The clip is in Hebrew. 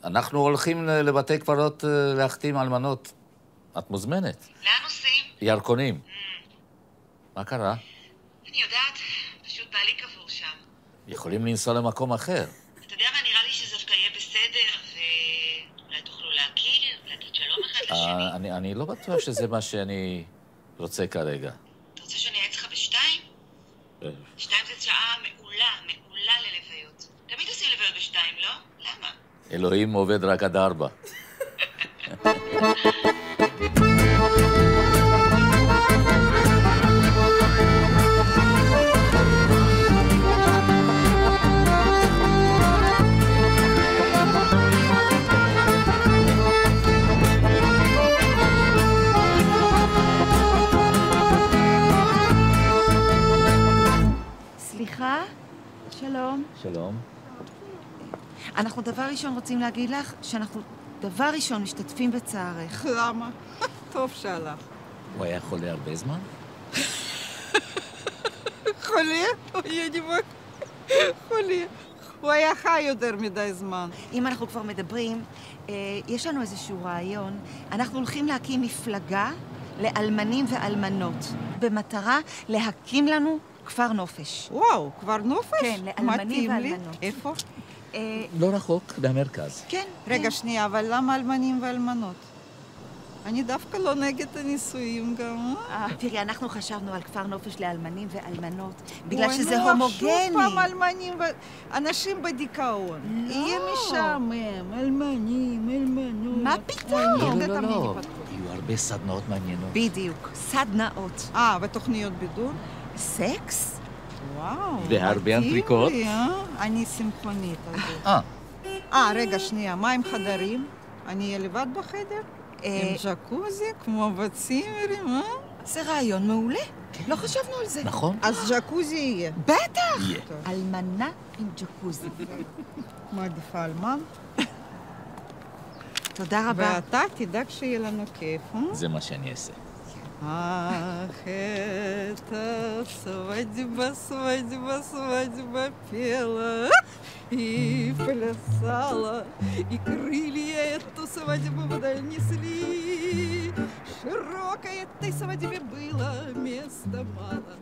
אנחנו הולכים לבתי קברות להחתים אלמנות. את מוזמנת. לאן נוסעים? ירקונים. מה קרה? אני יודעת, פשוט בעלי קבור שם. יכולים לנסוע למקום אחר. אתה יודע מה, נראה לי שזה דווקא יהיה בסדר, ואולי תוכלו להכיר, להגיד שלום אחד לשני. אני לא בטוח שזה מה שאני רוצה כרגע. אתה רוצה שאני אעץ לך בשתיים? שתיים זה שעה מעולה ללוויות. תמיד עושים לוויות בשתיים, לא? למה? אלוהים עובד רק עד 4. סליחה? שלום. שלום. אנחנו דבר ראשון רוצים להגיד לך שאנחנו דבר ראשון משתתפים בצערך. למה? טוב שהלך. הוא היה חולה הרבה זמן? חולה? אוי, אני חולה. הוא היה חי יותר מדי זמן. אם אנחנו כבר מדברים, יש לנו איזשהו רעיון. אנחנו הולכים להקים מפלגה לאלמנים ואלמנות, במטרה להקים לנו כפר נופש. וואו, כפר נופש? כן, לאלמנים ואלמנות. איפה? לא רחוק, במרכז. כן. רגע, שנייה, אבל למה אלמנים ואלמנות? אני דווקא לא נגד הנישואים גם, תראי, אנחנו חשבנו על כפר נופש לאלמנים ואלמנות, בגלל שזה אוי, הומוגני. שוב פעם אלמנים אנשים בדיכאון. לא. יהיה משעמם, אלמנים, אלמנות. מה פתאום? לא. יהיו הרבה סדנאות מעניינות. בדיוק, סדנאות. ותוכניות בידור? סקס? וואו. והרבה אנטריקוט. אני שמחונית הזאת. רגע, שנייה, מה עם חדרים? אני אהיה לבד בחדר? עם ג'קוזי, כמו בצימרים, זה רעיון מעולה. לא חשבנו על זה. נכון? אז ג'קוזי יהיה. בטח! יהיה. אלמנה עם ג'קוזי. מעדיפה אלמן. תודה רבה. ואתה תדאג שיהיה לנו כיף, זה מה שאני אעשה. Ах, это свадьба, свадьба, свадьба пела и плясала, и крылья эту свадьбу вдаль несли. Широкой этой свадьбе было места мало.